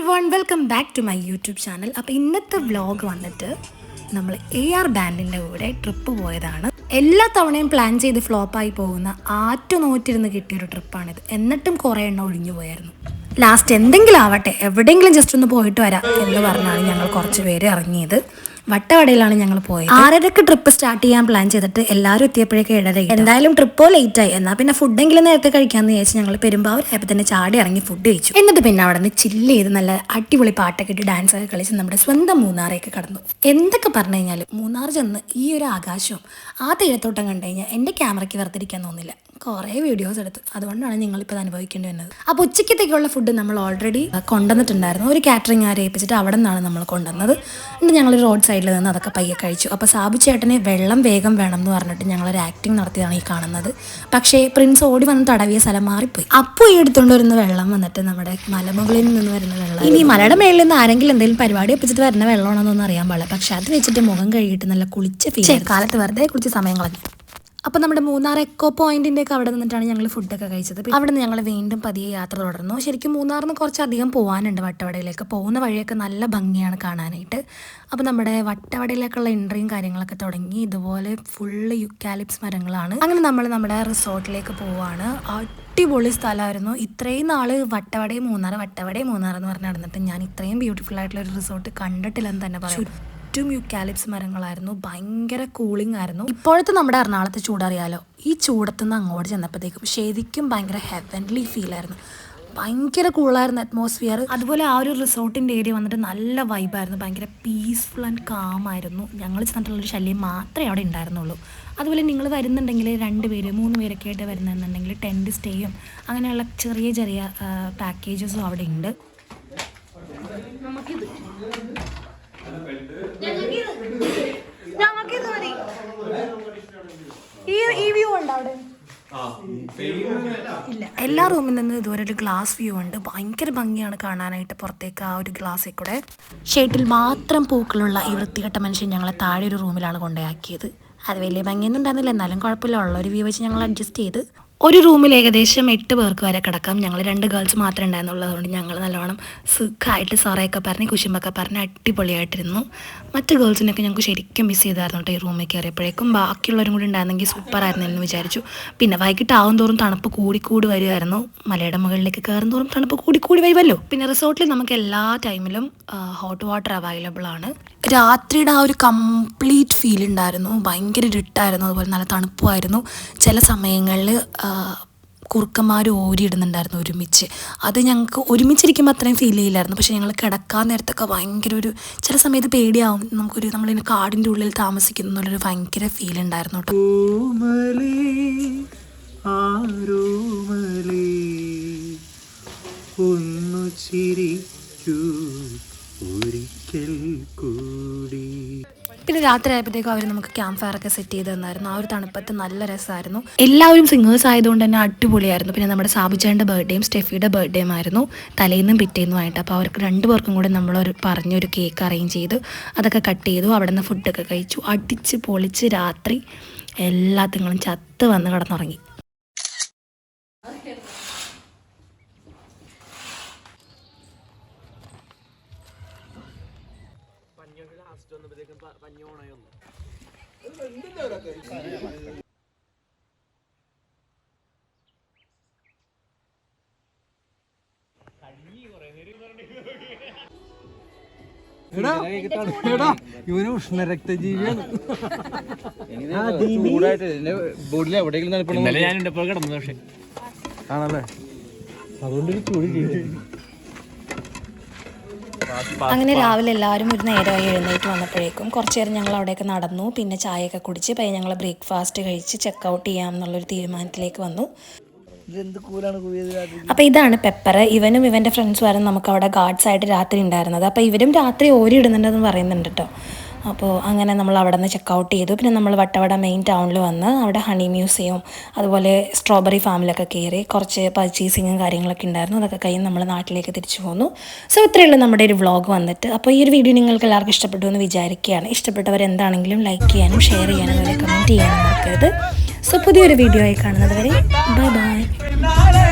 Everyone welcome back to my YouTube channel. അപ്പോൾ ഇന്നത്തെ vlog വന്നിട്ട് നമ്മൾ AR ബാൻഡിൻ്റെ കൂടെ ട്രിപ്പ് പോയതാണ്. എല്ലാ തവണയും പ്ലാൻ ചെയ്ത് ഫ്ലോപ്പായി പോകുന്ന ആറ്റുനോറ്റിരുന്ന് കിട്ടിയൊരു ട്രിപ്പാണിത്. എന്നിട്ടും കുറേ എണ്ണം ഒഴിഞ്ഞു പോയായിരുന്നു. ലാസ്റ്റ് എന്തെങ്കിലും ആവട്ടെ, എവിടെയെങ്കിലും ജസ്റ്റ് ഒന്ന് പോയിട്ട് വരാം എന്ന് പറഞ്ഞാണ് ഞങ്ങൾ കുറച്ച് പേര് ഇറങ്ങിയത്. വട്ടവടയിലാണ് ഞങ്ങൾ പോയത്. 6:30 ട്രിപ്പ് സ്റ്റാർട്ട് ചെയ്യാൻ പ്ലാൻ ചെയ്തിട്ട് എല്ലാവരും എത്തിയപ്പോഴേക്കും 7:30. എന്തായാലും ട്രിപ്പോ ലേറ്റായി, എന്നാൽ പിന്നെ ഫുഡെങ്കിലും നേരത്തെ കഴിക്കാമെന്ന് വിചാരിച്ച് ഞങ്ങൾ പെരുമ്പാവൂരായപ്പോൾ തന്നെ ചാടി ഇറങ്ങി ഫുഡ് കഴിച്ചു. എന്നിട്ട് പിന്നെ അവിടെ നിന്ന് ചില്ല് ചെയ്ത് നല്ല അടിപൊളി പാട്ടൊക്കെ ഇട്ട് ഡാൻസ് ഒക്കെ കളിച്ച് നമ്മുടെ സ്വന്തം മൂന്നാറേക്ക് കടന്നു. എന്തൊക്കെ പറഞ്ഞു കഴിഞ്ഞാലും മൂന്നാർ ചെന്ന് ഈ ഒരു ആകാശവും ആ തേയിലത്തോട്ടം കണ്ടു കഴിഞ്ഞാൽ എൻ്റെ ക്യാമറയ്ക്ക് വെറുതിരിക്കാൻ തോന്നില്ല. കുറേ വീഡിയോസ് എടുത്തു, അതുകൊണ്ടാണ് നിങ്ങളിപ്പോൾ അത് അനുഭവിക്കേണ്ടി വന്നത്. അപ്പോൾ ഉച്ചയ്ക്കത്തേക്കുള്ള ഫുഡ് നമ്മൾ ഓൾറെഡി കൊണ്ടുവന്നിട്ടുണ്ടായിരുന്നു. ഒരു കാറ്ററിംഗ് ആരെ ഏൽപ്പിച്ചിട്ട് അവിടെ നിന്നാണ് നമ്മൾ കൊണ്ടുവന്നത്. എന്നിട്ട് ഞങ്ങൾ റോഡ് സൈഡിൽ നിന്ന് അതൊക്കെ പയ്യെ കഴിച്ചു. അപ്പോൾ സാബു ചേട്ടന് വെള്ളം വേഗം വേണം എന്ന് പറഞ്ഞിട്ട് ഞങ്ങളൊരു ആക്ടിങ് നടത്തിയതാണ് ഈ കാണുന്നത്. പക്ഷേ പ്രിൻസ് ഓടി വന്ന് തടവിയ സ്ഥലം മാറിപ്പോയി. അപ്പോൾ ഈ എടുത്തുകൊണ്ട് വരുന്ന വെള്ളം വന്നിട്ട് നമ്മുടെ മലമുകളിൽ നിന്ന് വരുന്ന വെള്ളം. ഇനി മലയുടെ മേളിൽ നിന്ന് ആരെങ്കിലും എന്തെങ്കിലും പരിപാടി വെപ്പിച്ചിട്ട് വരുന്ന വെള്ളമാണെന്നൊന്നും അറിയാൻ പാടില്ല. പക്ഷെ അത് വെച്ചിട്ട് മുഖം കഴുകിയിട്ട് നല്ല കുളിച്ച കാലത്ത് വെറുതെ കുളിച്ച സമയം കളഞ്ഞു. അപ്പോൾ നമ്മുടെ മൂന്നാർ എക്കോ പോയിന്റിൻ്റെയൊക്കെ അവിടെ നിന്നിട്ടാണ് ഞങ്ങൾ ഫുഡൊക്കെ കഴിച്ചത്. അവിടെ നിന്ന് ഞങ്ങൾ വീണ്ടും പതിയെ യാത്ര തുടർന്നു. ശരിക്കും മൂന്നാറിൽ നിന്ന് കുറച്ചധികം പോകാനുണ്ട്. വട്ടവടയിലേക്ക് പോകുന്ന വഴിയൊക്കെ നല്ല ഭംഗിയാണ് കാണാനായിട്ട്. അപ്പോൾ നമ്മുടെ വട്ടവടയിലേക്കുള്ള എൻട്രിയും കാര്യങ്ങളൊക്കെ തുടങ്ങി. ഇതുപോലെ ഫുള്ള് യുക്കാലിപ്സ് മരങ്ങളാണ്. അങ്ങനെ നമ്മൾ നമ്മുടെ റിസോർട്ടിലേക്ക് പോവുകയാണ്. അടിപൊളി സ്ഥലമായിരുന്നു. ഇത്രയും നാൾ വട്ടവടയും മൂന്നാർ എന്ന് പറഞ്ഞ് നടന്നിട്ട് ഞാൻ ഇത്രയും ബ്യൂട്ടിഫുൾ ആയിട്ടുള്ള ഒരു റിസോർട്ട് കണ്ടിട്ടില്ലെന്ന് തന്നെ പറയും. ചുറ്റും യുക്കാലിപ്സ് മരങ്ങളായിരുന്നു. ഭയങ്കര കൂളിംഗ് ആയിരുന്നു. ഇപ്പോഴത്തെ നമ്മുടെ എറണാകുളത്തെ ചൂടറിയാലോ, ഈ ചൂടത്തുനിന്ന് അങ്ങോട്ട് ചെന്നപ്പോഴത്തേക്കും ശരിക്കും ഭയങ്കര ഹെവൻലി ഫീലായിരുന്നു. ഭയങ്കര കൂളായിരുന്നു അറ്റ്മോസ്ഫിയർ. അതുപോലെ ആ ഒരു റിസോർട്ടിൻ്റെ ഏരിയ വന്നിട്ട് നല്ല വൈബായിരുന്നു. ഭയങ്കര പീസ്ഫുൾ ആൻഡ് കാം ആയിരുന്നു. ഞങ്ങൾ ചെന്നിട്ടുള്ളൊരു ശല്യം മാത്രമേ അവിടെ ഉണ്ടായിരുന്നുള്ളൂ. അതുപോലെ നിങ്ങൾ വരുന്നുണ്ടെങ്കിൽ 2 പേര് 3 പേരൊക്കെ ആയിട്ട് വരുന്നുണ്ടെങ്കിൽ ടെൻറ്റ് സ്റ്റേയും അങ്ങനെയുള്ള ചെറിയ ചെറിയ പാക്കേജസും അവിടെ ഉണ്ട്. ഇല്ല, എല്ലാ റൂമിൽ നിന്ന് ഇതുവരെ ഒരു ഗ്ലാസ് വ്യൂ ഉണ്ട്. ഭയങ്കര ഭംഗിയാണ് കാണാനായിട്ട് പുറത്തേക്ക് ആ ഒരു ഗ്ലാസ്സിൽ കൂടെ. ഷെയ്ഡിൽ മാത്രം പൂക്കളുള്ള ഈ വൃത്തികെട്ട മനുഷ്യൻ ഞങ്ങളെ താഴെ ഒരു റൂമിലാണ് കൊണ്ടുപോയാക്കിയത്. അത് വലിയ ഭംഗിയൊന്നും ഉണ്ടായിരുന്നില്ല, എന്നാലും കുഴപ്പമില്ല. ഉള്ള ഒരു വ്യൂ വെച്ച് ഞങ്ങൾ അഡ്ജസ്റ്റ് ചെയ്ത് ഒരു റൂമിൽ ഏകദേശം 8 പേർക്ക് വരെ കിടക്കാം. ഞങ്ങൾ 2 ഗേൾസ് മാത്രമേ ഉണ്ടായിരുന്നുള്ളൂ. അതുകൊണ്ട് ഞങ്ങൾ നല്ലോണം സുഖമായിട്ട് സൊറയൊക്കെ പറഞ്ഞ് കുശുമ്പൊക്കെ പറഞ്ഞ് അടിപൊളിയായിട്ടിരുന്നു. മറ്റ് ഗേൾസിനൊക്കെ ഞങ്ങൾക്ക് ശരിക്കും മിസ് ചെയ്തായിരുന്നു കേട്ടോ ഈ റൂമിൽ കയറിയപ്പോഴേക്കും. ബാക്കിയുള്ളവരും കൂടി ഉണ്ടായിരുന്നെങ്കിൽ സൂപ്പറായിരുന്നു എന്ന് വിചാരിച്ചു. പിന്നെ വൈകിട്ട് ആവും തോറും തണുപ്പ് കൂടി വരുമായിരുന്നു. മലയുടെ മുകളിലേക്ക് കയറും തോറും തണുപ്പ് കൂടി വരുമല്ലോ. പിന്നെ റിസോർട്ടിൽ നമുക്ക് എല്ലാ ടൈമിലും ഹോട്ട് വാട്ടർ അവൈലബിൾ ആണ്. രാത്രിയുടെ ആ ഒരു കംപ്ലീറ്റ് ഫീൽ ഉണ്ടായിരുന്നു. ഭയങ്കര ഇരുട്ടായിരുന്നു, അതുപോലെ നല്ല തണുപ്പുമായിരുന്നു. ചില സമയങ്ങളിൽ കുറുക്കന്മാർ ഓരിയിടുന്നുണ്ടായിരുന്നു ഒരുമിച്ച്. അത് ഞങ്ങൾക്ക് ഒരുമിച്ചിരിക്കുമ്പോൾ അത്രയും ഫീൽ ചെയ്യില്ലായിരുന്നു. പക്ഷേ ഞങ്ങൾ കിടക്കാൻ നേരത്തൊക്കെ ഭയങ്കര ഒരു ചില സമയത്ത് പേടിയാവും. നമ്മളിങ്ങനെ കാടിൻ്റെ ഉള്ളിൽ താമസിക്കുന്ന എന്നുള്ളൊരു ഭയങ്കര ഫീൽ ഉണ്ടായിരുന്നു കേട്ടോ. പിന്നെ രാത്രി ആയപ്പോഴത്തേക്കും അവർ നമുക്ക് ക്യാമ്പ് ഫയർ ഒക്കെ സെറ്റ് ചെയ്ത് തന്നായിരുന്നു. ആ ഒരു തണുപ്പത്ത് നല്ല രസമായിരുന്നു. എല്ലാവരും സിംഗേഴ്സ് ആയതുകൊണ്ട് തന്നെ അടിപൊളിയായിരുന്നു. പിന്നെ നമ്മുടെ സാബുചേട്ടൻ്റെ ബർത്ത്ഡേയും സ്റ്റെഫിയുടെ ബർത്ത്ഡേയും ആയിരുന്നു തലേന്നും പിറ്റേന്നുമായിട്ട്. അപ്പോൾ അവർക്ക് 2 പേർക്കും കൂടെ നമ്മളൊരു പറഞ്ഞൊരു കേക്ക് അറേഞ്ച് ചെയ്തു. അതൊക്കെ കട്ട് ചെയ്തു. അവിടെ നിന്ന് ഫുഡൊക്കെ കഴിച്ചു. അടിച്ച് പൊളിച്ച് രാത്രി എല്ലാത്തിങ്ങളും ചത്ത് വന്ന് കിടന്നുറങ്ങി. ഇവന് ഉഷ്ണരക്തജീവിയാണ്. ആണല്ലേ, അതുകൊണ്ടൊരു ചൂട്. അങ്ങനെ രാവിലെ എല്ലാവരും ഒരു നേരമായി എഴുന്നേറ്റ് വന്നപ്പോഴേക്കും കുറച്ച് നേരം ഞങ്ങൾ അവിടെയൊക്കെ നടന്നു. പിന്നെ ചായയൊക്കെ കുടിച്ച് പയ്യെ ഞങ്ങൾ ബ്രേക്ക്ഫാസ്റ്റ് കഴിച്ച് ചെക്കൗട്ട് ചെയ്യാം എന്നുള്ളൊരു തീരുമാനത്തിലേക്ക് വന്നു. അപ്പോൾ ഇതാണ് പെപ്പർ. ഇവനും ഇവൻ്റെ ഫ്രണ്ട്സും ആയിരുന്നു നമുക്ക് അവിടെ ഗാർഡ്സ് ആയിട്ട് രാത്രി ഉണ്ടായിരുന്നത്. അപ്പോൾ ഇവരും രാത്രി ഓരി ഇടുന്നുണ്ടെന്ന് പറയുന്നുണ്ട് കേട്ടോ. അപ്പോൾ അങ്ങനെ നമ്മൾ അവിടെ നിന്ന് ചെക്കൗട്ട് ചെയ്തു. പിന്നെ നമ്മൾ വട്ടവട മെയിൻ ടൗണിൽ വന്ന് അവിടെ ഹണി മ്യൂസിയം അതുപോലെ സ്ട്രോബെറി ഫാമിലൊക്കെ കയറി കുറച്ച് പർച്ചേസിങ്ങും കാര്യങ്ങളൊക്കെ ഉണ്ടായിരുന്നു. അതൊക്കെ കഴിഞ്ഞ് നമ്മൾ നാട്ടിലേക്ക് തിരിച്ചു പോന്നു. സോ ഇത്രയുള്ള നമ്മുടെ ഒരു വ്ളോഗ് വന്നിട്ട്. അപ്പോൾ ഈ ഒരു വീഡിയോ നിങ്ങൾക്ക് എല്ലാവർക്കും ഇഷ്ടപ്പെട്ടു എന്ന് വിചാരിക്കുകയാണ്. ഇഷ്ടപ്പെട്ടവർ എന്താണെങ്കിലും ലൈക്ക് ചെയ്യാനും ഷെയർ ചെയ്യാനും അതുപോലെ കമൻറ്റ് ചെയ്യാനും മറക്കരുത്. സോ പുതിയൊരു വീഡിയോ ആയി കാണുന്നത് വരെ ബൈ ബൈ.